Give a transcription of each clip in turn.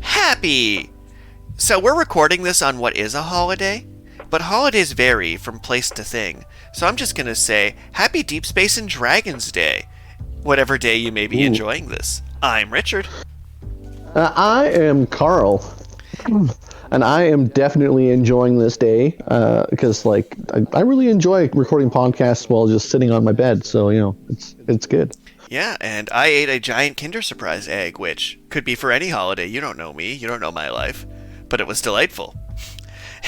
Happy! So we're recording this on what is a holiday, but holidays vary from place to thing. So I'm just going to say, Happy Deep Space and Dragons Day, whatever day you may be enjoying this. I'm Richard. I am Karl, and I am definitely enjoying this day because, I really enjoy recording podcasts while just sitting on my bed. So it's good. Yeah, and I ate a giant Kinder Surprise egg, which could be for any holiday. You don't know me, you don't know my life, but it was delightful.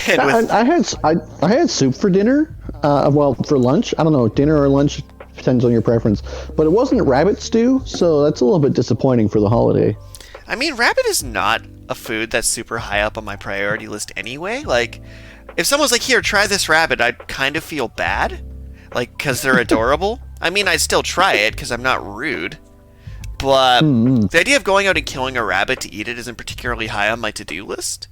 And I had soup for dinner. For lunch. I don't know, dinner or lunch depends on your preference. But it wasn't rabbit stew, so that's a little bit disappointing for the holiday. I mean, rabbit is not a food that's super high up on my priority list anyway. Like, if someone's like, here, try this rabbit, I'd kind of feel bad. Like, because they're adorable. I mean, I'd still try it because I'm not rude. But the idea of going out and killing a rabbit to eat it isn't particularly high on my to-do list.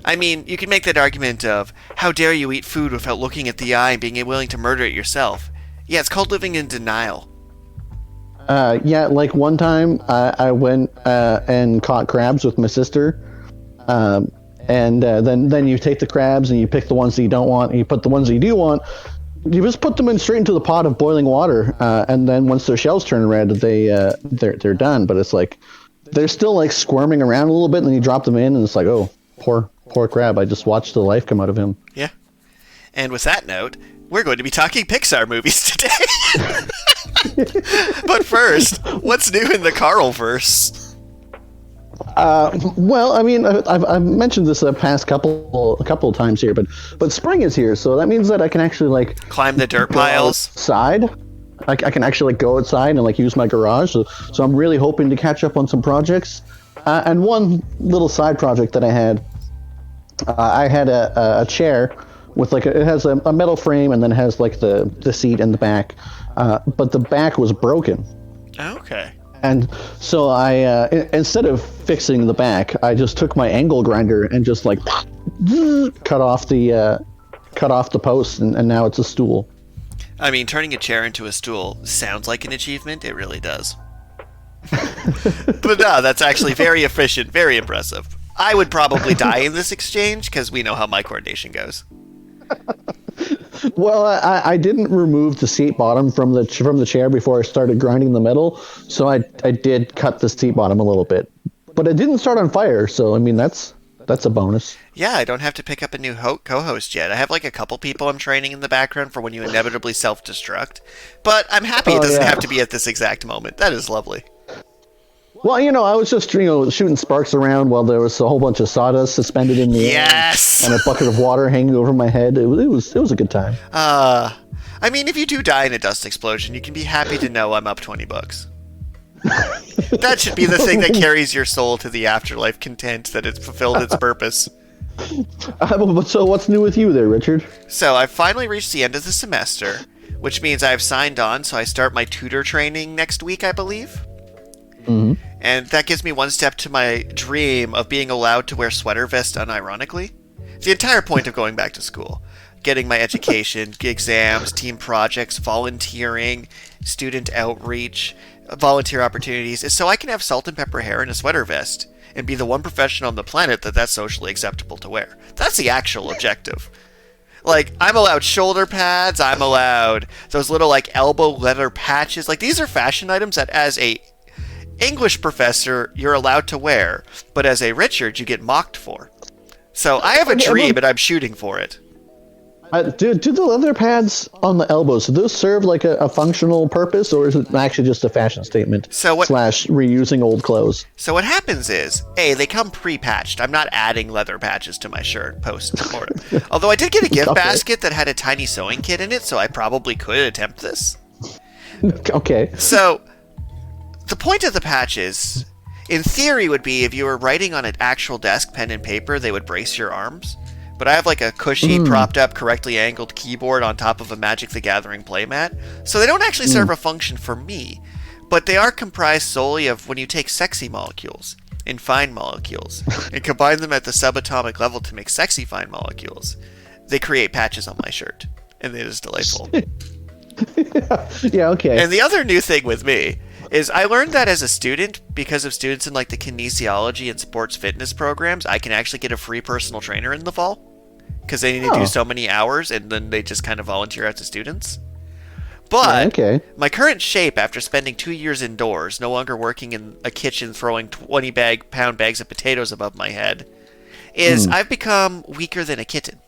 I mean, you can make that argument of, how dare you eat food without looking at the eye and being willing to murder it yourself. Yeah, it's called living in denial. One time I went and caught crabs with my sister. Then you take the crabs and you pick the ones that you don't want and you put the ones that you do want. You just put them straight into the pot of boiling water. And then once their shells turn red, they're done. But it's like, they're still like squirming around a little bit and then you drop them in and it's like, oh, poor crab. I just watched the life come out of him. Yeah. And with that note, we're going to be talking Pixar movies today. But first, what's new in the Karl-verse? I've mentioned this the past couple of times here, but spring is here, so that means that I can actually climb the dirt piles outside. I can actually go outside and use my garage. So I'm really hoping to catch up on some projects. And one little side project that I had a chair with it has a metal frame and then it has the seat and the back, but the back was broken. Okay. And so I instead of fixing the back, I just took my angle grinder and just cut off the post and now it's a stool. I mean, turning a chair into a stool sounds like an achievement. It really does. But no, that's actually very efficient, very impressive. I would probably die in this exchange because we know how my coordination goes. Well, I didn't remove the seat bottom from the chair before I started grinding the metal, so I did cut the seat bottom a little bit, but it didn't start on fire. So I mean that's a bonus. Yeah, I don't have to pick up a new co-host yet. I have a couple people I'm training in the background for when you inevitably self-destruct, but I'm happy it doesn't have to be at this exact moment. That is lovely. Well, I was just shooting sparks around while there was a whole bunch of sawdust suspended in the air and a bucket of water hanging over my head. It was a good time. I mean, if you do die in a dust explosion, you can be happy to know I'm up $20. That should be the thing that carries your soul to the afterlife, content that it's fulfilled its purpose. So what's new with you there, Richard? So I've finally reached the end of the semester, which means I've signed on, so I start my tutor training next week, I believe. Mm-hmm. And that gives me one step to my dream of being allowed to wear sweater vest unironically. The entire point of going back to school. Getting my education, exams, team projects, volunteering, student outreach, volunteer opportunities is so I can have salt and pepper hair and a sweater vest and be the one professional on the planet that's socially acceptable to wear. That's the actual objective. I'm allowed shoulder pads, I'm allowed those little elbow leather patches. These are fashion items that as a English professor you're allowed to wear, but as a Richard you get mocked for. So I have a dream and I'm shooting for it. Do the leather pads on the elbows, do those serve a functional purpose, or is it actually just a fashion statement slash reusing old clothes? So what happens is, they come pre-patched. I'm not adding leather patches to my shirt post-mortem. Although I did get a gift basket that had a tiny sewing kit in it, so I probably could attempt this. Okay. So the point of the patches, in theory, would be if you were writing on an actual desk, pen and paper, they would brace your arms. But I have a cushy, propped up, correctly angled keyboard on top of a Magic the Gathering playmat, so they don't actually serve a function for me. But they are comprised solely of when you take sexy molecules and fine molecules and combine them at the subatomic level to make sexy fine molecules. They create patches on my shirt, and it is delightful. Yeah, okay. And the other new thing with me is I learned that as a student, because of students in like the kinesiology and sports fitness programs, I can actually get a free personal trainer in the fall because they need to do so many hours, and then they just kind of volunteer out to students. But my current shape, after spending 2 years indoors, no longer working in a kitchen throwing 20-pound bags of potatoes above my head, is I've become weaker than a kitten.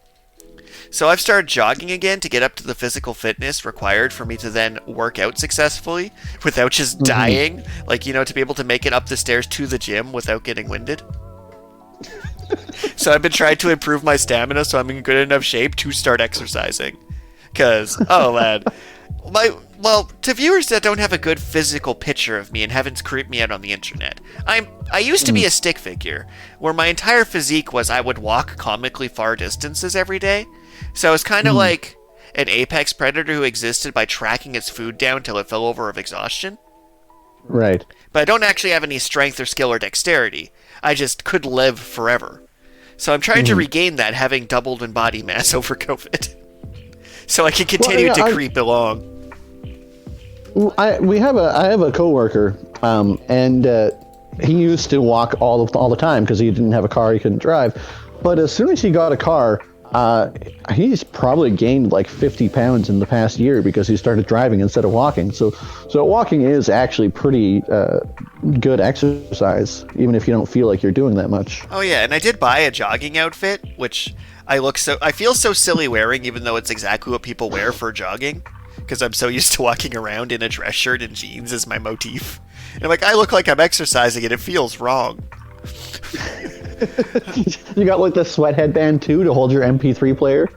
So I've started jogging again to get up to the physical fitness required for me to then work out successfully without just dying. Like, you know, to be able to make it up the stairs to the gym without getting winded. So I've been trying to improve my stamina so I'm in good enough shape to start exercising. Because, oh man, to viewers that don't have a good physical picture of me and haven't creeped me out on the internet, I used to be a stick figure, where my entire physique was I would walk comically far distances every day. So it's kind of like an apex predator who existed by tracking its food down till it fell over of exhaustion. Right. But I don't actually have any strength or skill or dexterity. I just could live forever. So I'm trying to regain that, having doubled in body mass over COVID. So I can continue to creep along. I have a coworker, and he used to walk all the time because he didn't have a car, he couldn't drive. But as soon as he got a car, he's probably gained like 50 pounds in the past year because he started driving instead of walking. So walking is actually pretty good exercise, even if you don't feel like you're doing that much. Oh yeah, and I did buy a jogging outfit, which I feel so silly wearing, even though it's exactly what people wear for jogging, because I'm so used to walking around in a dress shirt and jeans as my motif. And I'm like, I look like I'm exercising and it feels wrong. You got like the sweat headband too to hold your MP3 player?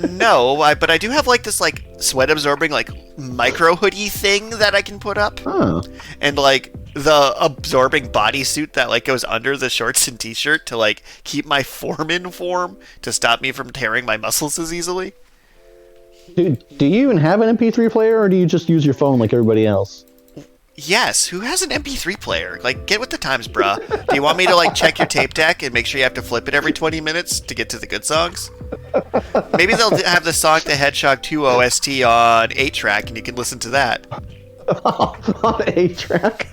No, but I do have like this like sweat absorbing like micro hoodie thing that I can put up. Oh. And like the absorbing bodysuit that like goes under the shorts and t-shirt to like keep my form in form to stop me from tearing my muscles as easily. Do you even have an MP3 player, or do you just use your phone like everybody else? Yes, who has an MP3 player? Like, get with the times, bruh. Do you want me to, like, check your tape deck and make sure you have to flip it every 20 minutes to get to the good songs? Maybe they'll have the Sonic the Hedgehog 2 OST on 8-track and you can listen to that. On 8-track?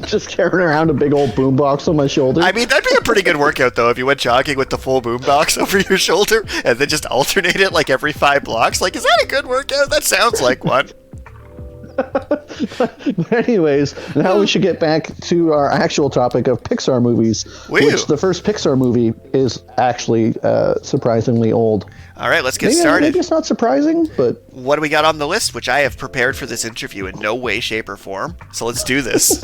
Just carrying around a big old boombox on my shoulder? I mean, that'd be a pretty good workout, though, if you went jogging with the full boombox over your shoulder and then just alternate it, like, every 5 blocks. Like, is that a good workout? That sounds like one. But anyways, now we should get back to our actual topic of Pixar movies, which the first Pixar movie is actually surprisingly old. All right, let's get started. Maybe it's not surprising, but... What do we got on the list, which I have prepared for this interview in no way, shape, or form? So let's do this.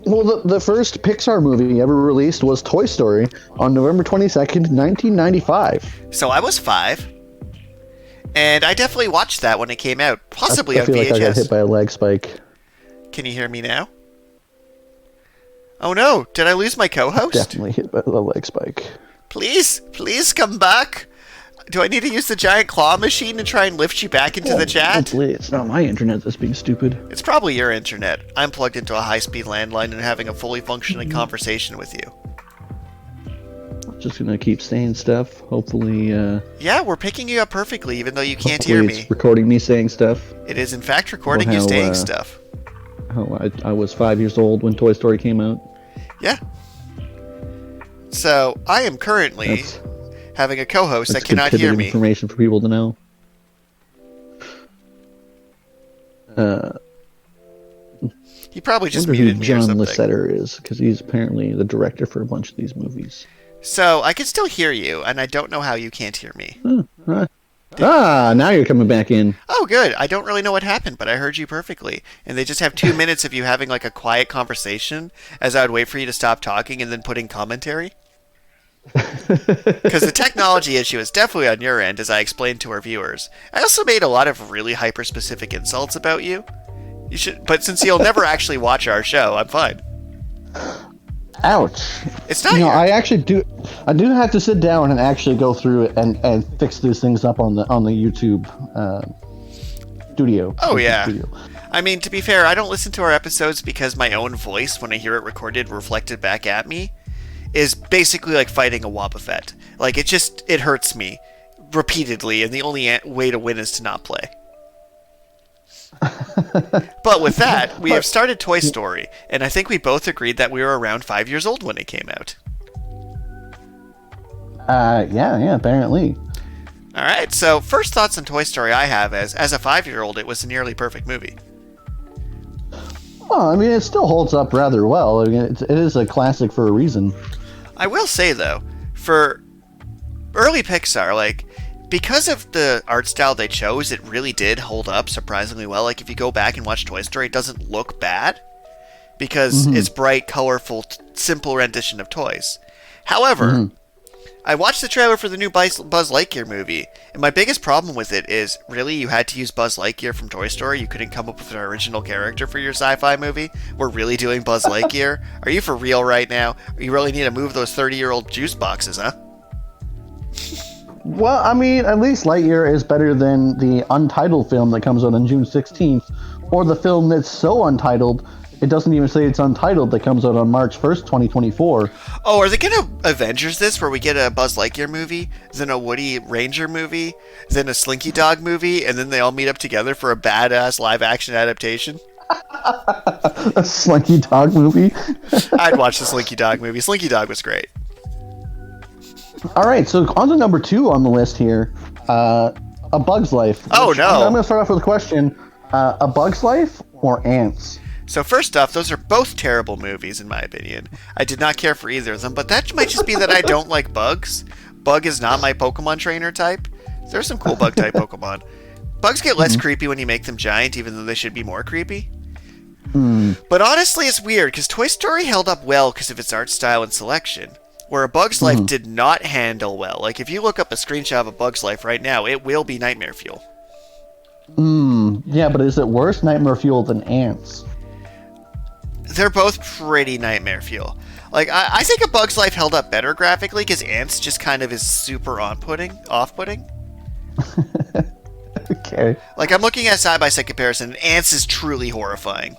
Well, the first Pixar movie ever released was Toy Story on November 22nd, 1995. So I was 5. And I definitely watched that when it came out, possibly on VHS. I feel like I got hit by a leg spike. Can you hear me now? Oh no, did I lose my co-host? Definitely hit by the leg spike. Please come back. Do I need to use the giant claw machine and try and lift you back into the chat? Hopefully it's not my internet that's being stupid. It's probably your internet. I'm plugged into a high-speed landline and having a fully functioning conversation with you. Just gonna keep saying stuff. Hopefully, yeah, we're picking you up perfectly, even though you can't hear me. It's recording me saying stuff. It is, in fact, recording you saying stuff. Oh, I was 5 years old when Toy Story came out. Yeah. So, I am currently having a co-host that cannot hear me. Information for people to know. He probably just muted me or something. John Lasseter is, because he's apparently the director for a bunch of these movies. So, I can still hear you, and I don't know how you can't hear me. Now you're coming back in. Oh, good. I don't really know what happened, but I heard you perfectly. And they just have 2 minutes of you having, like, a quiet conversation, as I would wait for you to stop talking and then put in commentary. Because the technology issue is definitely on your end, as I explained to our viewers. I also made a lot of really hyper-specific insults about you. But since you'll never actually watch our show, I'm fine. Ouch. It's not. I do have to sit down and actually go through it and fix these things up on the YouTube studio. Oh yeah. Studio. I mean, to be fair, I don't listen to our episodes because my own voice, when I hear it recorded, reflected back at me, is basically like fighting a Wobbuffet. Like it hurts me repeatedly, and the only way to win is to not play. But with that, we have started Toy Story, and I think we both agreed that we were around 5 years old when it came out. Yeah, apparently. All right, so first thoughts on Toy Story I have as a 5-year-old, it was a nearly perfect movie. Well, I mean, it still holds up rather well. I mean, it is a classic for a reason. I will say, though, for early Pixar, like, because of the art style they chose, it really did hold up surprisingly well. Like, if you go back and watch Toy Story, it doesn't look bad because it's bright, colorful, simple rendition of toys. However, I watched the trailer for the new Buzz Lightyear movie, and my biggest problem with it is, really, you had to use Buzz Lightyear from Toy Story? You couldn't come up with an original character for your sci-fi movie? We're really doing Buzz Lightyear? Are you for real right now? You really need to move those 30-year-old juice boxes, huh? Well, I mean, at least Lightyear is better than the untitled film that comes out on June 16th, or the film that's so untitled, it doesn't even say it's untitled, that comes out on March 1st, 2024. Oh, are they gonna Avengers this, where we get a Buzz Lightyear movie, then a Woody Ranger movie, then a Slinky Dog movie, and then they all meet up together for a badass live-action adaptation? A Slinky Dog movie? I'd watch the Slinky Dog movie. Slinky Dog was great. All right, so on to number 2 on the list here, A Bug's Life. Oh, no. I'm going to start off with a question. A Bug's Life or Ants? So first off, those are both terrible movies, in my opinion. I did not care for either of them, but that might just be that I don't like bugs. Bug is not my Pokemon trainer type. There's some cool bug-type Pokemon. Bugs get less creepy when you make them giant, even though they should be more creepy. But honestly, it's weird, because Toy Story held up well because of its art style and selection, where A Bug's Life did not handle well. Like, if you look up a screenshot of A Bug's Life right now, it will be nightmare fuel. Yeah, but is it worse nightmare fuel than Ants? They're both pretty nightmare fuel. Like, I think A Bug's Life held up better graphically, because Ants just kind of is super off-putting. Okay. Like, I'm looking at a side-by-side comparison, and Ants is truly horrifying.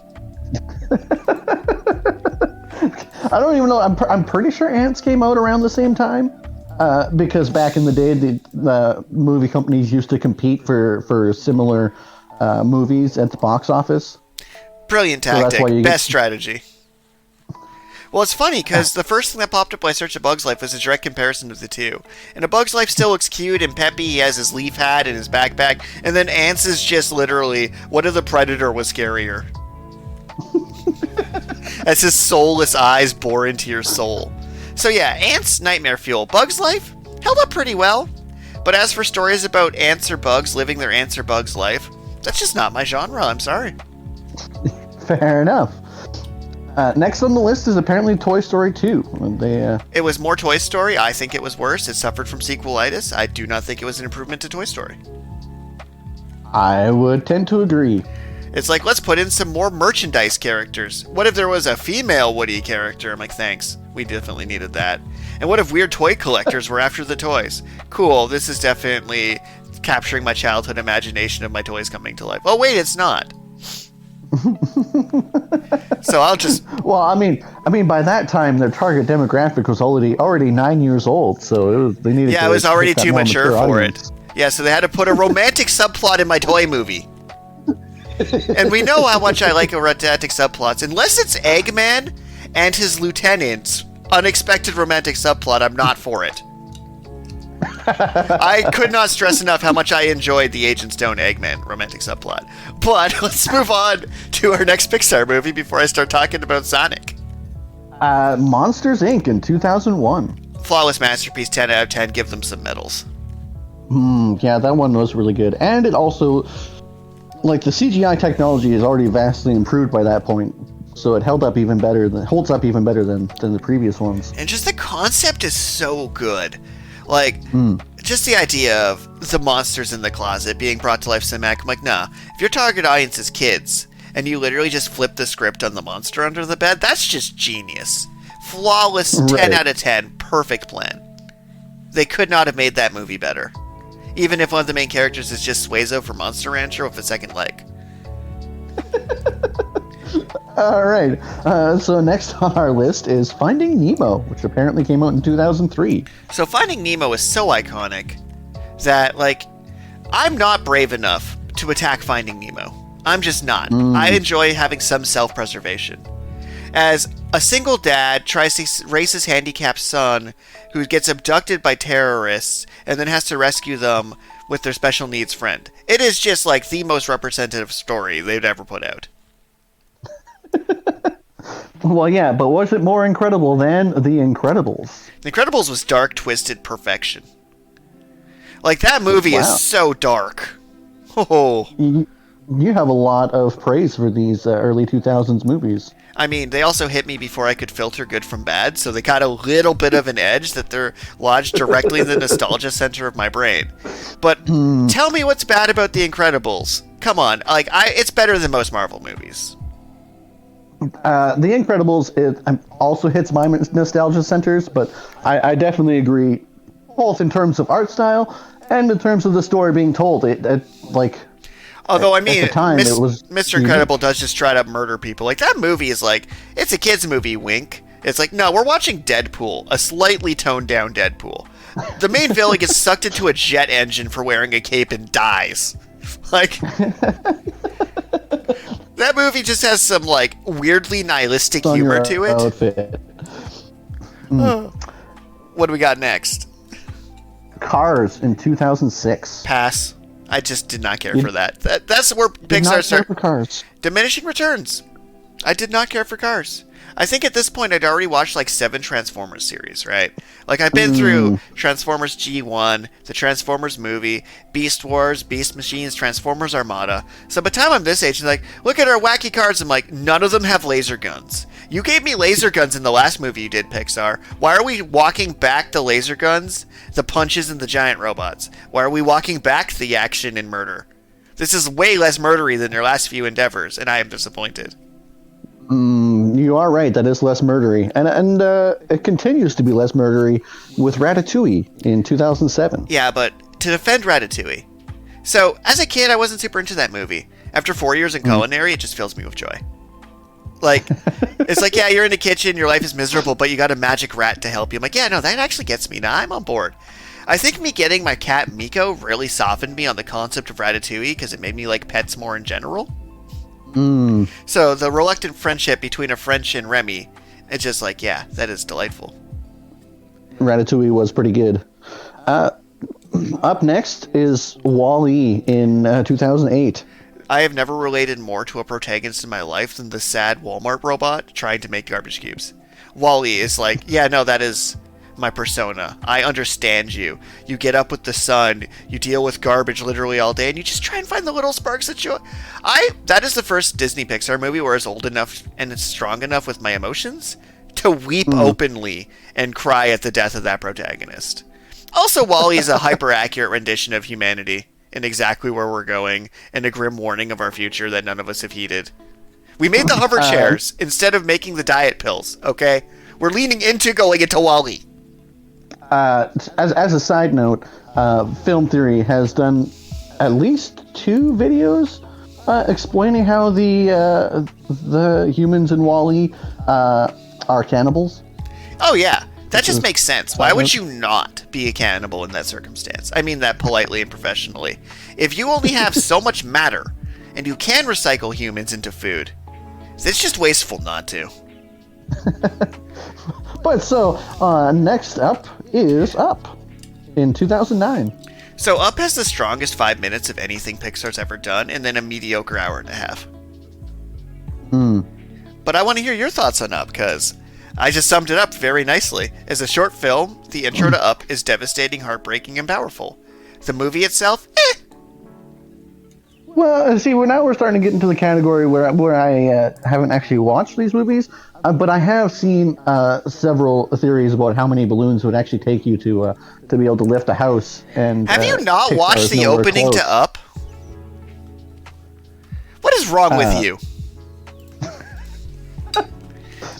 I don't even know. I'm pretty sure Ants came out around the same time, because back in the day, the movie companies used to compete for similar movies at the box office. Brilliant tactic. Best strategy. Well, it's funny, because the first thing that popped up when I searched A Bug's Life was a direct comparison of the two. And A Bug's Life still looks cute and peppy. He has his leaf hat and his backpack. And then Ants is just literally, what if the Predator was scarier? As his soulless eyes bore into your soul. So yeah, Ants, nightmare fuel. Bug's Life held up pretty well. But as for stories about ants or bugs living their ants or bugs' life, that's just not my genre, I'm sorry. Fair enough. Next on the list is apparently Toy Story 2. It was more Toy Story. I think it was worse. It suffered from sequelitis. I do not think it was an improvement to Toy Story. I would tend to agree. It's like, let's put in some more merchandise characters. What if there was a female Woody character? I'm like, thanks. We definitely needed that. And what if weird toy collectors were after the toys? Cool, this is definitely capturing my childhood imagination of my toys coming to life. Oh, wait, it's not. So I'll just... Well, I mean, by that time, their target demographic was already 9 years old, so they needed to... Yeah, it was already too mature for audience. it. Yeah, so they had to put a romantic subplot in my toy movie. And we know how much I like romantic subplots. Unless it's Eggman and his lieutenant's unexpected romantic subplot, I'm not for it. I could not stress enough how much I enjoyed the Agent Stone Eggman romantic subplot. But let's move on to our next Pixar movie before I start talking about Sonic. Monsters, Inc. in 2001. Flawless masterpiece, 10 out of 10. Give them some medals. Yeah, that one was really good. And it also... Like, the CGI technology is already vastly improved by that point, so it holds up even better than the previous ones. And just the concept is so good. Like, just the idea of the monsters in the closet being brought to life cinematic. I'm like, nah, if your target audience is kids, and you literally just flip the script on the monster under the bed, that's just genius. Flawless, 10 out of 10, perfect plan. They could not have made that movie better. Even if one of the main characters is just Suezo from Monster Rancher with a second leg. All right. So next on our list is Finding Nemo, which apparently came out in 2003. So Finding Nemo is so iconic that, like, I'm not brave enough to attack Finding Nemo. I'm just not. I enjoy having some self-preservation. As a single dad tries to raise his handicapped son who gets abducted by terrorists and then has to rescue them with their special needs friend. It is just like the most representative story they'd ever put out. Well, yeah, but was it more incredible than The Incredibles? The Incredibles was dark, twisted perfection. Like, that movie is so dark. Oh. You have a lot of praise for these early 2000s movies. I mean, they also hit me before I could filter good from bad, so they got a little bit of an edge that they're lodged directly in the nostalgia center of my brain. But tell me what's bad about The Incredibles. Come on, like, it's better than most Marvel movies. The Incredibles also hits my nostalgia centers, but I definitely agree, both in terms of art style and in terms of the story being told. Although, I mean, at the time, it was Mr. Incredible does just straight up murder people. Like, that movie is like, it's a kid's movie, wink. It's like, no, we're watching Deadpool, a slightly toned down Deadpool. The main villain gets sucked into a jet engine for wearing a cape and dies. Like, that movie just has some, like, weirdly nihilistic humor to it. Outfit. What do we got next? Cars in 2006. Pass. I just did not care for that. That's where Pixar started. Cars. Diminishing returns. I did not care for Cars. I think at this point I'd already watched like 7 Transformers series, right? Like, I've been through Transformers G1, the Transformers movie, Beast Wars, Beast Machines, Transformers Armada. So by the time I'm this age, I'm like, look at our wacky cars. I'm like, none of them have laser guns. You gave me laser guns in the last movie you did, Pixar. Why are we walking back the laser guns, the punches, and the giant robots? Why are we walking back the action and murder? This is way less murdery than your last few endeavors, and I am disappointed. You are right. That is less murdery, and it continues to be less murdery with Ratatouille in 2007. Yeah, but to defend Ratatouille. So, as a kid, I wasn't super into that movie. After 4 years in culinary, it just fills me with joy. Like, it's like, yeah, you're in the kitchen, your life is miserable, but you got a magic rat to help you. I'm like, yeah, no, that actually gets me. Now I'm on board. I think me getting my cat Miko really softened me on the concept of Ratatouille because it made me like pets more in general. So the reluctant friendship between a French and Remy, it's just like, yeah, that is delightful. Ratatouille was pretty good. Up next is Wall-E in 2008. I have never related more to a protagonist in my life than the sad Walmart robot trying to make garbage cubes. Wall-E is like, yeah, no, that is my persona. I understand you. You get up with the sun, you deal with garbage literally all day, and you just try and find the little sparks that you... That is the first Disney Pixar movie where I was old enough and it's strong enough with my emotions to weep openly and cry at the death of that protagonist. Also, Wall-E is a hyper-accurate rendition of humanity and exactly where we're going, and a grim warning of our future that none of us have heeded. We made the hover chairs instead of making the diet pills, okay? We're leaning into going into Wall-E. As a side note, Film Theory has done at least 2 videos explaining how the humans in Wall-E are cannibals. Oh yeah, that just makes sense. Why would you not be a cannibal in that circumstance? I mean that politely and professionally. If you only have so much matter, and you can recycle humans into food, it's just wasteful not to. But so, next up is Up in 2009. So Up has the strongest 5 minutes of anything Pixar's ever done, and then a mediocre hour and a half. But I want to hear your thoughts on Up, because I just summed it up very nicely. As a short film, the intro to Up is devastating, heartbreaking, and powerful. The movie itself, Well, see, we're starting to get into the category where I haven't actually watched these movies, but I have seen several theories about how many balloons would actually take you to be able to lift a house. And have you not watched the opening to Up? What is wrong with you?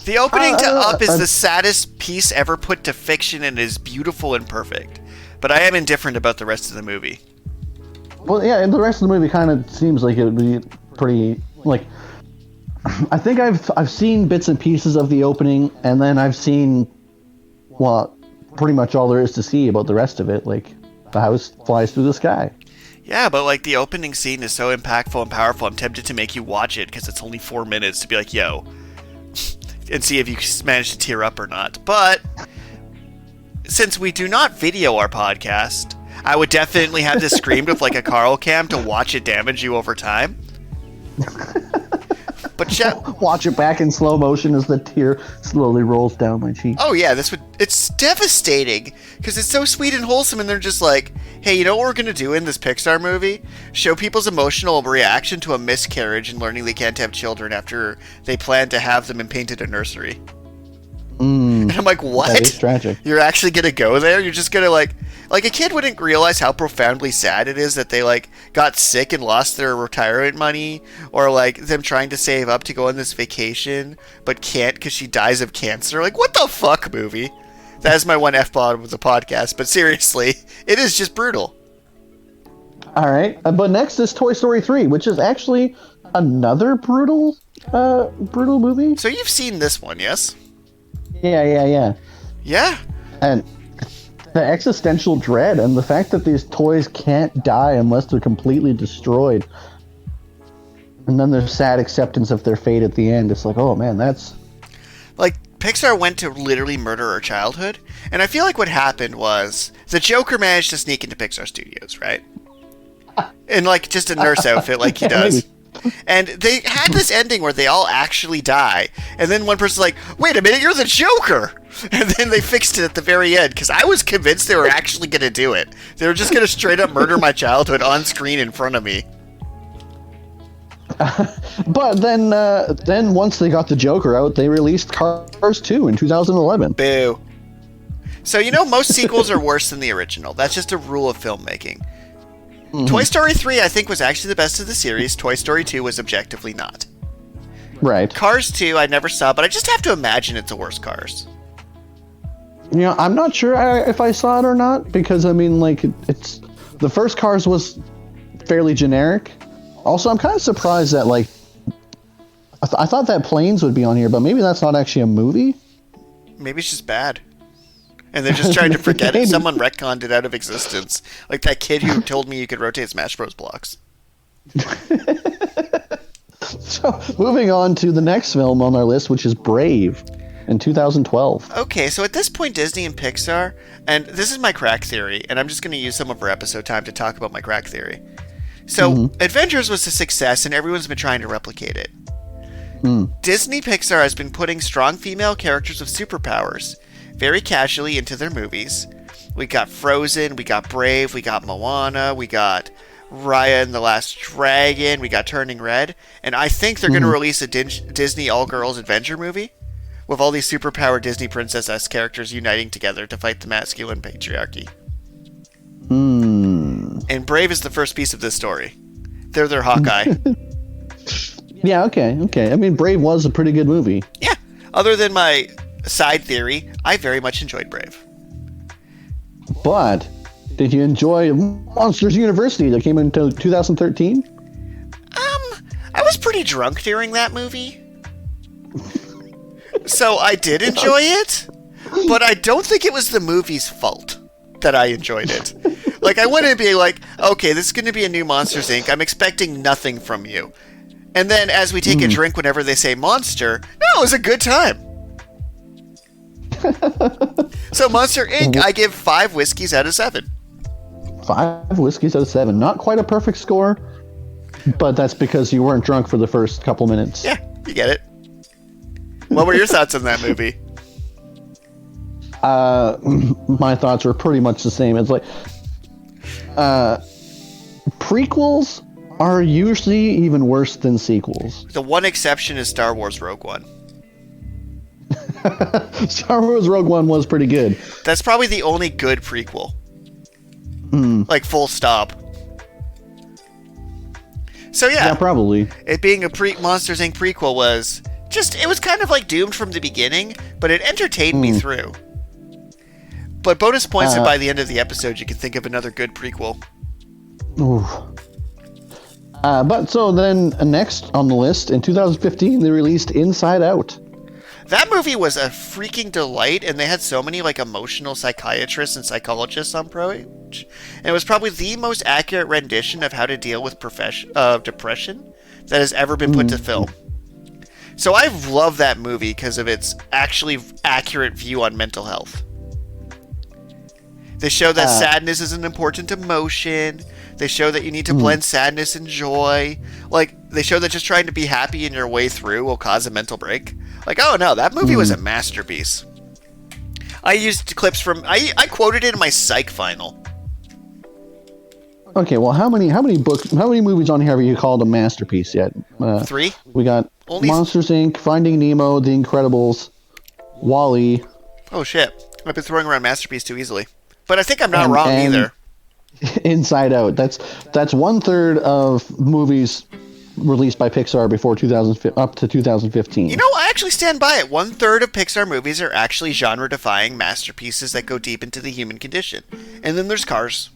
The opening to Up is the saddest piece ever put to fiction and is beautiful and perfect. But I am indifferent about the rest of the movie. Well, yeah, and the rest of the movie kind of seems like it would be pretty, like... I think I've seen bits and pieces of the opening, and then I've seen, well, pretty much all there is to see about the rest of it. Like, the house flies through the sky. Yeah, but like the opening scene is so impactful and powerful, I'm tempted to make you watch it because it's only 4 minutes to be like, yo, and see if you manage to tear up or not. But since we do not video our podcast, I would definitely have this screamed with like a Karl cam to watch it damage you over time. But watch it back in slow motion as the tear slowly rolls down my cheek. Oh yeah, it's devastating because it's so sweet and wholesome, and they're just like, hey, you know what we're gonna do in this Pixar movie? Show people's emotional reaction to a miscarriage and learning they can't have children after they plan to have them and painted a nursery. And I'm like, what? That is tragic. You're actually gonna go there? You're just gonna like a kid wouldn't realize how profoundly sad it is that they like got sick and lost their retirement money, or like them trying to save up to go on this vacation but can't because she dies of cancer. Like, what the fuck, movie? That is my one F-bomb of the podcast, but seriously, it is just brutal. All right, but next is Toy Story 3, which is actually another brutal movie. So you've seen this one, yes? Yeah. Yeah. And the existential dread and the fact that these toys can't die unless they're completely destroyed. And then there's sad acceptance of their fate at the end. It's like, oh man, that's... Like, Pixar went to literally murder our childhood, and I feel like what happened was the Joker managed to sneak into Pixar Studios, right? In like just a nurse outfit like he does. And they had this ending where they all actually die, and then one person's like, wait a minute, you're the Joker! And then they fixed it at the very end, because I was convinced they were actually going to do it. They were just going to straight up murder my childhood on screen in front of me. But then once they got the Joker out, they released Cars 2 in 2011. Boo. So, you know, most sequels are worse than the original. That's just a rule of filmmaking. Mm-hmm. Toy Story 3, I think, was actually the best of the series. Toy Story 2 was objectively not. Right. Cars 2, I never saw, but I just have to imagine it's a worse Cars. You know, I'm not sure if I saw it or not, because, I mean, like, it's... The first Cars was fairly generic. Also, I'm kind of surprised that, like... I thought that Planes would be on here, but maybe that's not actually a movie? Maybe it's just bad. And they're just trying to forget it. Someone retconned it out of existence. Like that kid who told me you could rotate Smash Bros. Blocks. So, moving on to the next film on our list, which is Brave, in 2012. Okay, so at this point, Disney and Pixar, and this is my crack theory, and I'm just going to use some of our episode time to talk about my crack theory. So, Avengers was a success, and everyone's been trying to replicate it. Disney Pixar has been putting strong female characters with superpowers very casually into their movies. We got Frozen, we got Brave, we got Moana, we got Raya and the Last Dragon, we got Turning Red, and I think they're going to release a Disney all-girls adventure movie with all these superpowered Disney princess characters uniting together to fight the masculine patriarchy. And Brave is the first piece of this story. They're their Hawkeye. Yeah, okay. I mean, Brave was a pretty good movie. Yeah. Other than my side theory, I very much enjoyed Brave. But did you enjoy Monsters University that came into 2013? I was pretty drunk during that movie. So I did enjoy it, but I don't think it was the movie's fault that I enjoyed it. Like, I wouldn't be like, okay, this is going to be a new Monsters, Inc. I'm expecting nothing from you. And then as we take a drink whenever they say monster, no, it was a good time. So Monster Inc., I give 5 whiskeys out of 7. 5 whiskeys out of 7. Not quite a perfect score, but that's because you weren't drunk for the first couple minutes. Yeah, you get it. What were your thoughts on that movie? My thoughts were pretty much the same. It's like, prequels are usually even worse than sequels. The one exception is Star Wars Rogue One. Star Wars Rogue One was pretty good. That's probably the only good prequel. Like, full stop. So yeah, probably. It being a Monsters Inc. prequel was just, it was kind of like doomed from the beginning, but it entertained me through. But bonus points that by the end of the episode you can think of another good prequel. But so then next on the list, in 2015, they released Inside Out. That movie was a freaking delight, and they had so many like emotional psychiatrists and psychologists on Approach. And it was probably the most accurate rendition of how to deal with depression that has ever been put to film. So I love that movie because of its actually accurate view on mental health. They show that sadness is an important emotion. They show that you need to blend sadness and joy. Like, they show that just trying to be happy in your way through will cause a mental break. Like, oh no, that movie was a masterpiece. I used clips from... I quoted it in my psych final. Okay, well, how many movies on here have you called a masterpiece yet? 3? We got Monsters, Inc., Finding Nemo, The Incredibles, WALL-E. Oh shit. I've been throwing around masterpiece too easily. But I think I'm not wrong either. Inside Out. That's 1/3 of movies released by Pixar before up to 2015. You know, I actually stand by it. 1/3 of Pixar movies are actually genre-defying masterpieces that go deep into the human condition. And then there's Cars.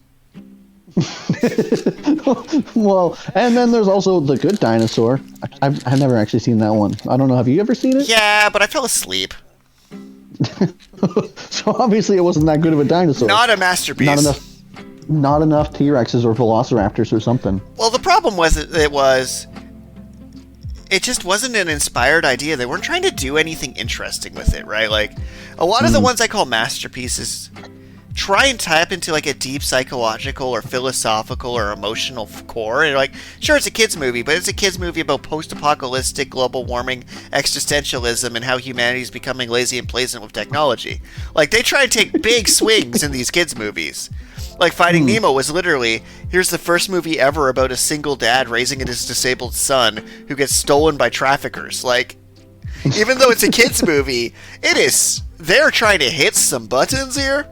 Well, and then there's also The Good Dinosaur. I've never actually seen that one. I don't know. Have you ever seen it? Yeah, but I fell asleep. So obviously it wasn't that good of a dinosaur. Not a masterpiece. Not enough T-Rexes or Velociraptors or something. Well, the problem was it just wasn't an inspired idea. They weren't trying to do anything interesting with it, right? Like, a lot of the ones I call masterpieces try and tap into like a deep psychological or philosophical or emotional core. And like, sure, it's a kids movie, but it's a kids movie about post-apocalyptic global warming, existentialism, and how humanity is becoming lazy and complacent with technology. Like, they try and take big swings in these kids movies. Like, Finding Nemo was literally, here's the first movie ever about a single dad raising his disabled son who gets stolen by traffickers. Like, even though it's a kids movie, they're trying to hit some buttons here.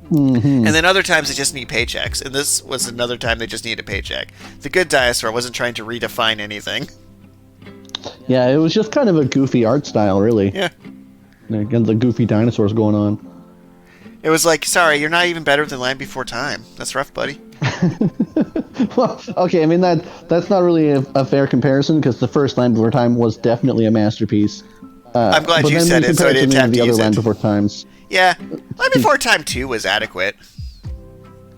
And then other times they just need paychecks. And this was another time they just needed a paycheck. The Good Dinosaur wasn't trying to redefine anything. Yeah, it was just kind of a goofy art style, really. Yeah. Again, the goofy dinosaurs going on. It was like, sorry, you're not even better than Land Before Time. That's rough, buddy. Well, okay, I mean, that's not really a fair comparison, because the first Land Before Time was definitely a masterpiece. I'm glad you said it, so I didn't have to use use Land it. Before Times. Yeah, Land Before Time 2 was adequate.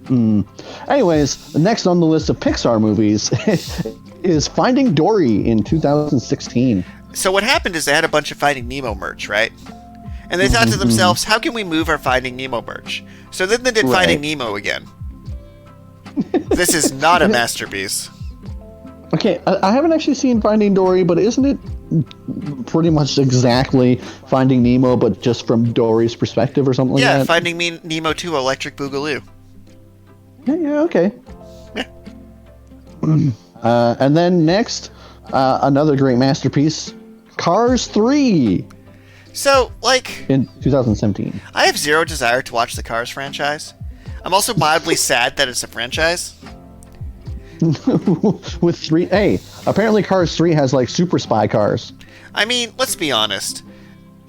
Anyways, next on the list of Pixar movies is Finding Dory in 2016. So what happened is they had a bunch of Finding Nemo merch, right? And they thought to themselves, how can we move our Finding Nemo merch? So then they did Finding Nemo again. This is not a masterpiece. Okay, I haven't actually seen Finding Dory, but isn't it pretty much exactly Finding Nemo, but just from Dory's perspective or something like that? Yeah, Finding Nemo 2 Electric Boogaloo. Yeah, okay. Yeah. And then next, another great masterpiece, Cars 3. So, like... in 2017. I have zero desire to watch the Cars franchise. I'm also mildly sad that it's a franchise. With 3... Hey, apparently Cars 3 has, like, super spy cars. I mean, let's be honest.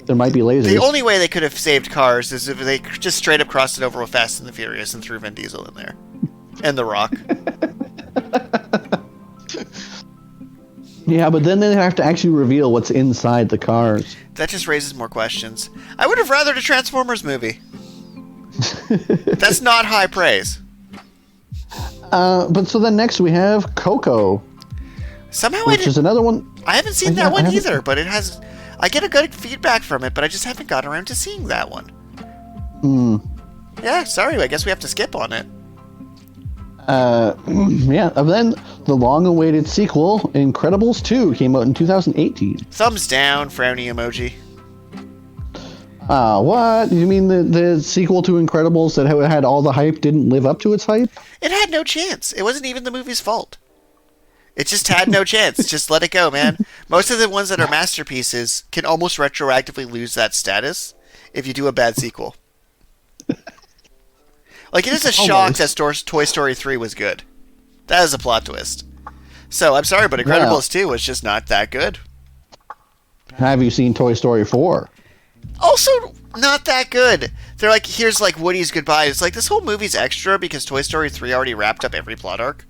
There might be lasers. The only way they could have saved Cars is if they just straight up crossed it over with Fast and the Furious and threw Vin Diesel in there. And The Rock. Yeah, but then they have to actually reveal what's inside the cars. That just raises more questions. I would have rathered a Transformers movie. That's not high praise. But so then next we have Coco. Somehow which is another one. I haven't seen that one either, but it has... I get a good feedback from it, but I just haven't gotten around to seeing that one. Yeah, sorry, I guess we have to skip on it. Yeah, and then the long-awaited sequel, Incredibles 2, came out in 2018. Thumbs down, frowny emoji. What? You mean the sequel to Incredibles that had all the hype didn't live up to its hype? It had no chance. It wasn't even the movie's fault. It just had no chance. Just let it go, man. Most of the ones that are masterpieces can almost retroactively lose that status if you do a bad sequel. Like, it is a shock that Toy Story 3 was good. That is a plot twist. So, I'm sorry, but Incredibles 2 was just not that good. Have you seen Toy Story 4? Also, not that good. They're like, here's like Woody's goodbye. It's like, this whole movie's extra because Toy Story 3 already wrapped up every plot arc.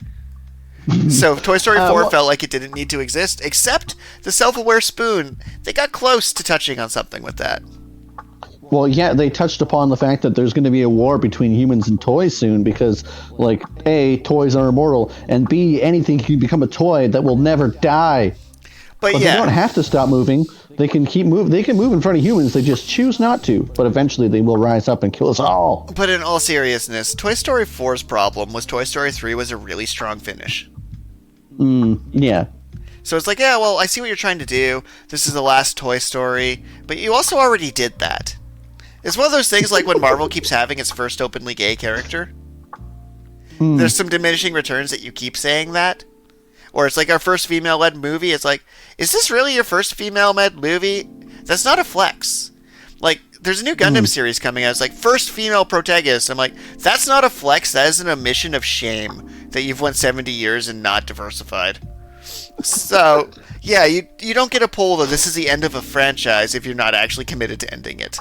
So Toy Story 4 felt like it didn't need to exist, except the self-aware spoon. They got close to touching on something with that. Well, yeah, they touched upon the fact that there's going to be a war between humans and toys soon because, like, A, toys are immortal, and B, anything can become a toy that will never die. But yeah, they don't have to stop moving. They can keep move. They can move in front of humans. They just choose not to. But eventually, they will rise up and kill us all. But in all seriousness, Toy Story 4's problem was Toy Story 3 was a really strong finish. Yeah. So it's like, yeah, well, I see what you're trying to do. This is the last Toy Story, but you also already did that. It's one of those things like when Marvel keeps having its first openly gay character. There's some diminishing returns that you keep saying that. Or it's like our first female-led movie. It's like, is this really your first female-led movie? That's not a flex. Like, there's a new Gundam series coming out. It's like, first female protagonist. I'm like, that's not a flex. That is an omission of shame that you've went 70 years and not diversified. So, yeah, you don't get a pull that this is the end of a franchise if you're not actually committed to ending it.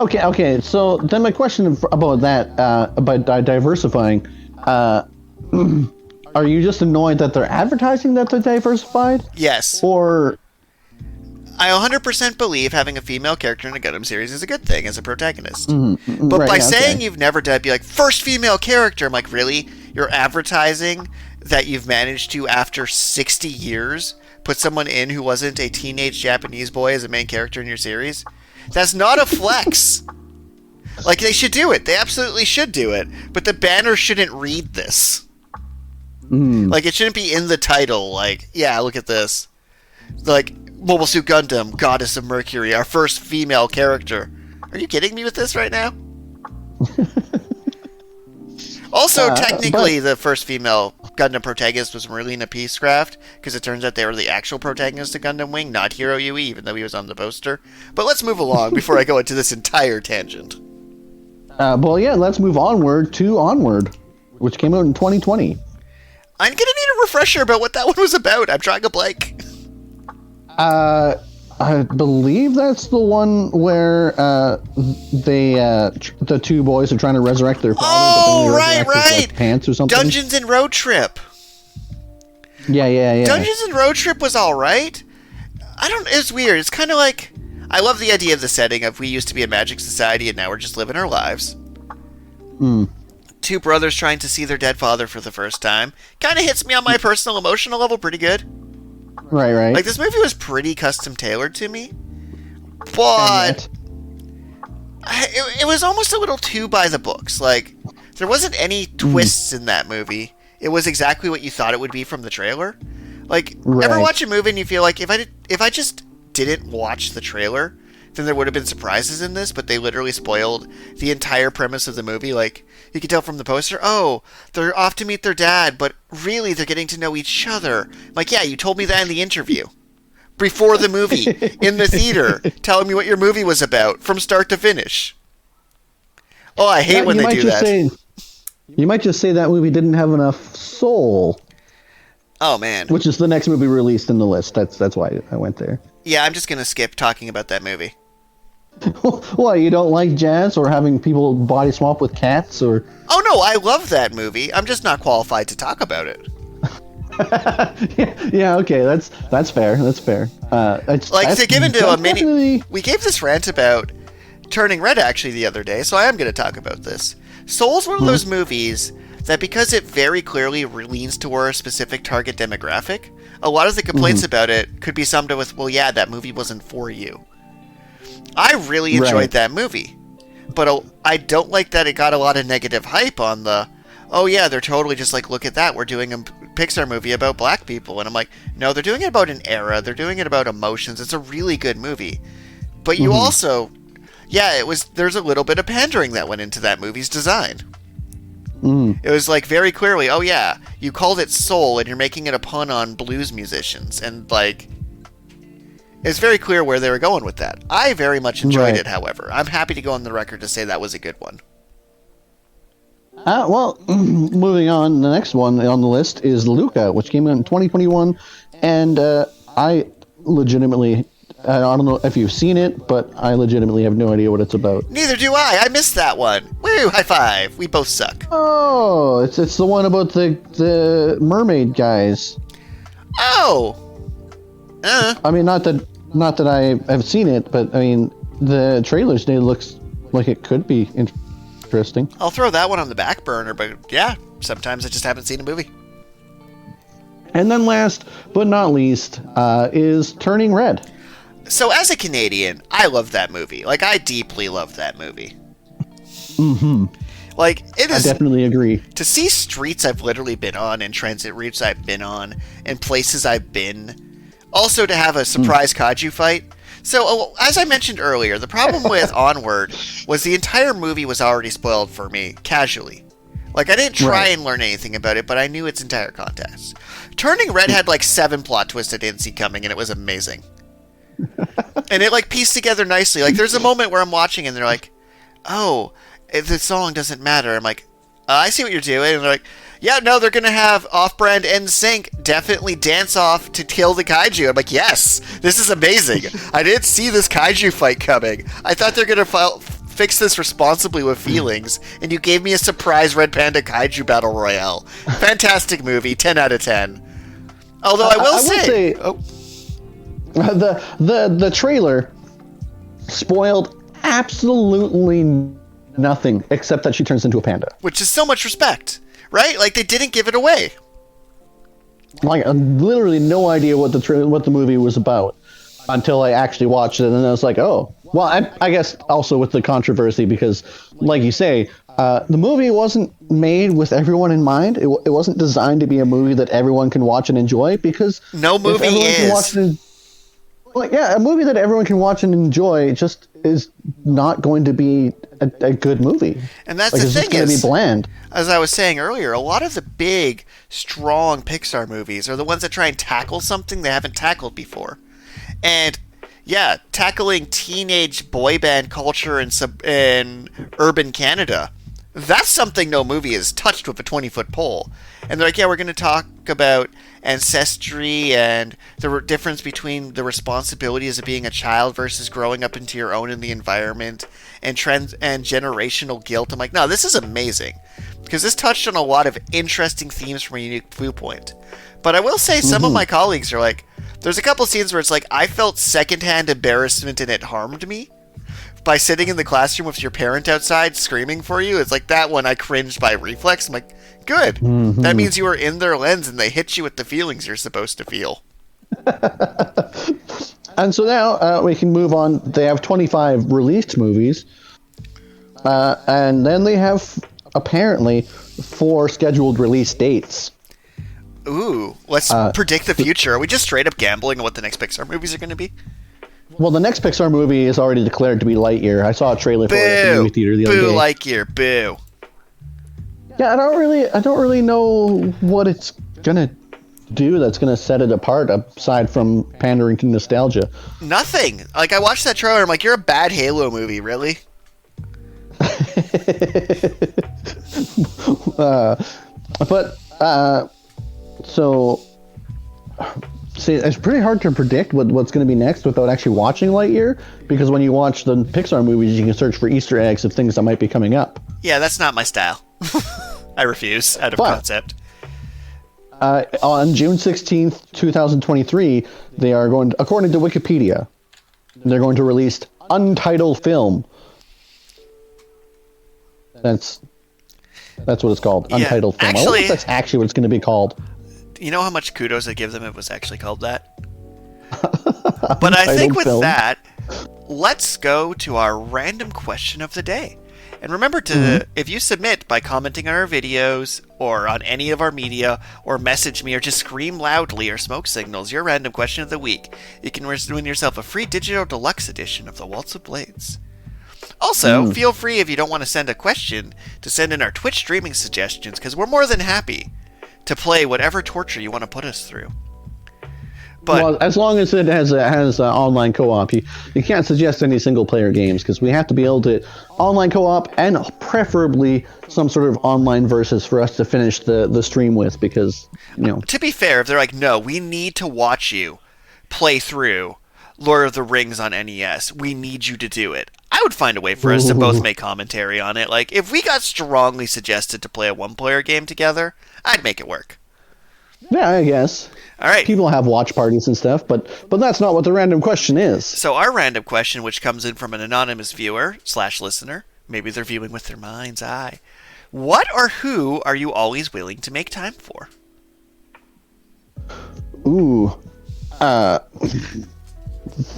Okay. So then my question about that, about diversifying, are you just annoyed that they're advertising that they're diversified? Yes. Or... I 100% believe having a female character in a Gundam series is a good thing as a protagonist. Mm-hmm. But by saying you've never done, be like, first female character, I'm like, really? You're advertising that you've managed to, after 60 years, put someone in who wasn't a teenage Japanese boy as a main character in your series? That's not a flex. Like, they should do it. They absolutely should do it. But the banner shouldn't read this. Like, it shouldn't be in the title. Like, yeah, look at this. Like, Mobile Suit Gundam, Goddess of Mercury, our first female character. Are you kidding me with this right now? Also, technically, the first female Gundam protagonist was Marlena Peacecraft, because it turns out they were the actual protagonist of Gundam Wing, not Hiro Yui, even though he was on the poster. But let's move along before I go into this entire tangent. Well, yeah, let's move onward to Onward, which came out in 2020. I'm gonna need a refresher about what that one was about. I'm drawing a blank. I believe that's the one where the two boys are trying to resurrect their father. Oh, right. Like, pants or something. Dungeons and Road Trip. Yeah. Dungeons and Road Trip was all right. It's weird. It's kind of like, I love the idea of the setting of we used to be a magic society and now we're just living our lives. Two brothers trying to see their dead father for the first time. Kind of hits me on my personal emotional level pretty good. Right. Like, this movie was pretty custom tailored to me, but it was almost a little too by the books. Like, there wasn't any twists in that movie. It was exactly what you thought it would be from the trailer. Like, ever watch a movie and you feel like, if I just didn't watch the trailer, then there would have been surprises in this, but they literally spoiled the entire premise of the movie. Like, you can tell from the poster, oh, they're off to meet their dad, but really they're getting to know each other. Like, yeah, you told me that in the interview. Before the movie, in the theater, telling me what your movie was about, from start to finish. Oh, I hate when they do that. You might just say that movie didn't have enough soul. Oh, man. Which is the next movie released in the list. That's why I went there. Yeah, I'm just going to skip talking about that movie. Why, you don't like jazz or having people body swap with cats or... Oh no, I love that movie. I'm just not qualified to talk about it. yeah, okay, that's fair. That's fair. We gave this rant about Turning Red actually the other day, so I am going to talk about this. Soul's one of those movies that, because it very clearly leans toward a specific target demographic, a lot of the complaints about it could be summed up with, well, yeah, that movie wasn't for you. I really enjoyed that movie, but I don't like that it got a lot of negative hype on the, oh yeah, they're totally just like, look at that, we're doing a Pixar movie about black people. And I'm like, no, they're doing it about an era, they're doing it about emotions. It's a really good movie. But you also, there's a little bit of pandering that went into that movie's design. It was like very clearly, oh yeah, you called it soul and you're making it a pun on blues musicians. And like, it's very clear where they were going with that. I very much enjoyed it, however. I'm happy to go on the record to say that was a good one. Moving on, the next one on the list is Luca, which came out in 2021, and I legitimately I don't know if you've seen it, but I legitimately have no idea what it's about. Neither do I. I missed that one. Woo! High five. We both suck. Oh, it's the one about the mermaid guys. Oh. I mean, not that I have seen it, but I mean, the trailers today looks like it could be interesting. I'll throw that one on the back burner, but yeah, sometimes I just haven't seen a movie. And then last but not least is Turning Red. So as a Canadian, I love that movie. Like, I deeply love that movie. Mm-hmm. Like, it is... I definitely agree. To see streets I've literally been on and transit routes I've been on and places I've been. Also to have a surprise kaiju fight. So, as I mentioned earlier, the problem with Onward was the entire movie was already spoiled for me, casually. Like, I didn't try and learn anything about it, but I knew its entire context. Turning Red had, like, 7 plot twists I didn't see coming, and it was amazing. And it, like, pieced together nicely. Like, there's a moment where I'm watching, and they're like, oh, the song doesn't matter. I'm like, I see what you're doing. And they're like, yeah, no, they're going to have off-brand NSYNC definitely dance off to kill the kaiju. I'm like, yes, this is amazing. I didn't see this kaiju fight coming. I thought they're going to fix this responsibly with feelings, and you gave me a surprise Red Panda kaiju battle royale. Fantastic movie, 10 out of 10. Although I will say the trailer spoiled absolutely nothing except that she turns into a panda, which is so much respect, right? Like, they didn't give it away. Like, literally no idea what the movie was about until I actually watched it, and then I was like, oh. Well, I guess also with the controversy, because, like you say, the movie wasn't made with everyone in mind. It wasn't designed to be a movie that everyone can watch and enjoy, because no movie is. A movie that everyone can watch and enjoy just is not going to be a good movie. And that's like, the it's thing, just going to be bland. As I was saying earlier, a lot of the big, strong Pixar movies are the ones that try and tackle something they haven't tackled before. And yeah, tackling teenage boy band culture in urban Canada, that's something no movie has touched with a 20-foot pole. And they're like, yeah, we're going to talk about ancestry and the difference between the responsibilities of being a child versus growing up into your own in the environment, and trends and generational guilt. I'm like, no, this is amazing, because this touched on a lot of interesting themes from a unique viewpoint. But I will say some of my colleagues are like, there's a couple scenes where it's like, I felt secondhand embarrassment and it harmed me by sitting in the classroom with your parent outside screaming for you. It's like that one I cringed by reflex. I'm like, good. That means you were in their lens and they hit you with the feelings you're supposed to feel. And so now we can move on. They have 25 released movies. And then they have apparently 4 scheduled release dates. Ooh, let's predict the future. Are we just straight up gambling on what the next Pixar movies are going to be? Well, the next Pixar movie is already declared to be Lightyear. I saw a trailer for it at the movie theater the other day. Boo, Lightyear, boo. Yeah, I don't really know what it's gonna do that's gonna set it apart, aside from pandering to nostalgia. Nothing. Like, I watched that trailer, I'm like, you're a bad Halo movie, really? So, see, it's pretty hard to predict what's going to be next without actually watching Lightyear, because when you watch the Pixar movies, you can search for Easter eggs of things that might be coming up. Yeah, that's not my style. I refuse, out of concept. On June 16th, 2023, they are going to, according to Wikipedia, they're going to release Untitled Film. That's what it's called, Untitled Film. Actually, I wonder if that's actually what it's going to be called. You know how much kudos I give them if it was actually called that? But I think with that, let's go to our random question of the day. And remember to, if you submit by commenting on our videos or on any of our media, or message me or just scream loudly or smoke signals your random question of the week, you can win yourself a free digital deluxe edition of the Waltz of Blades. Also, feel free, if you don't want to send a question, to send in our Twitch streaming suggestions, because we're more than happy to play whatever torture you want to put us through. But, well, as long as it has online co-op, you can't suggest any single-player games, because we have to be able to online co-op, and preferably some sort of online versus for us to finish the stream with, because, you know. To be fair, if they're like, no, we need to watch you play through Lord of the Rings on NES. We need you to do it. I would find a way for us to both make commentary on it. Like, if we got strongly suggested to play a one-player game together, I'd make it work. Yeah, I guess. All right. People have watch parties and stuff, but that's not what the random question is. So our random question, which comes in from an anonymous viewer/listener, maybe they're viewing with their mind's eye. What or who are you always willing to make time for? Ooh.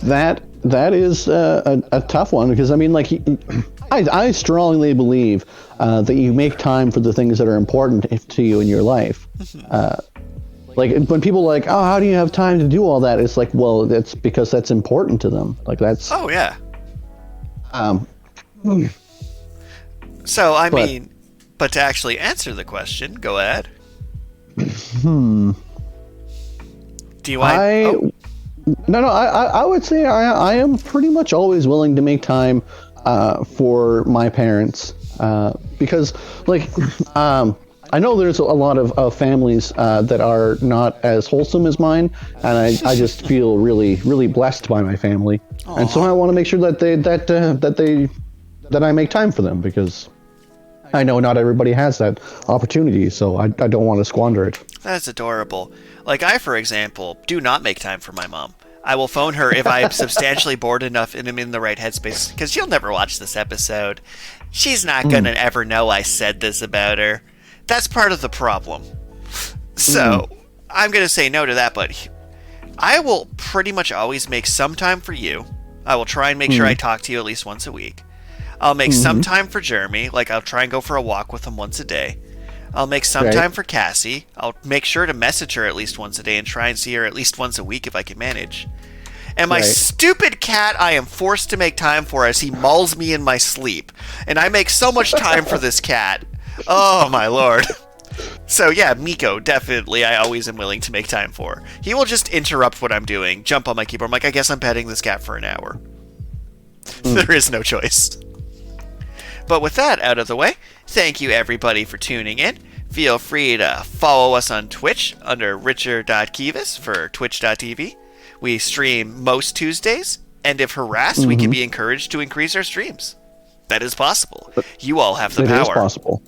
That is a tough one, because I mean, like, I strongly believe that you make time for the things that are important to you in your life. Like, when people are like, oh, how do you have time to do all that? It's like, well, that's because that's important to them. Like, that's... Oh, yeah. So, I mean, but to actually answer the question, go ahead. Do you want... No, I would say I am pretty much always willing to make time for my parents, because, like, I know there's a lot of families that are not as wholesome as mine, and I just feel really, really blessed by my family. Aww. And so I want to make sure that I make time for them, because I know not everybody has that opportunity, so I don't want to squander it. That's adorable. Like, I, for example, do not make time for my mom. I will phone her if I am substantially bored enough and am in the right headspace, because she'll never watch this episode. She's not going to ever know I said this about her. That's part of the problem. So, I'm going to say no to that, but I will pretty much always make some time for you. I will try and make sure I talk to you at least once a week. I'll make some time for Jeremy, like I'll try and go for a walk with him once a day. I'll make some time for Cassie. I'll make sure to message her at least once a day and try and see her at least once a week if I can manage. And my stupid cat I am forced to make time for as he mauls me in my sleep. And I make so much time for this cat. Oh, my lord. So, yeah, Miko, definitely I always am willing to make time for. He will just interrupt what I'm doing, jump on my keyboard. I'm like, I guess I'm petting this cat for an hour. There is no choice. But with that out of the way, thank you everybody for tuning in. Feel free to follow us on Twitch under richard.kivas for twitch.tv. We stream most Tuesdays, and if harassed, we can be encouraged to increase our streams. That is possible. You all have the power. It is possible.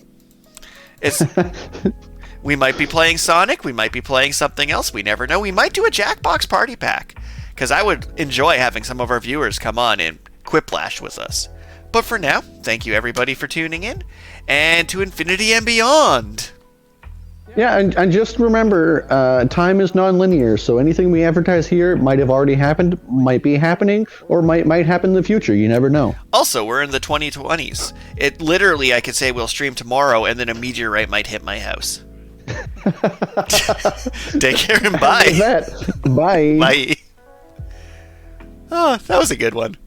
We might be playing Sonic, we might be playing something else, we never know. We might do a Jackbox party pack, because I would enjoy having some of our viewers come on and quiplash with us. But for now, thank you everybody for tuning in, and to infinity and beyond. Yeah, and just remember, time is non-linear, so anything we advertise here might have already happened, might be happening, or might happen in the future. You never know. Also, we're in the 2020s. It literally, I could say we'll stream tomorrow, and then a meteorite might hit my house. Take care and bye. Bye. Bye. Oh, that was a good one.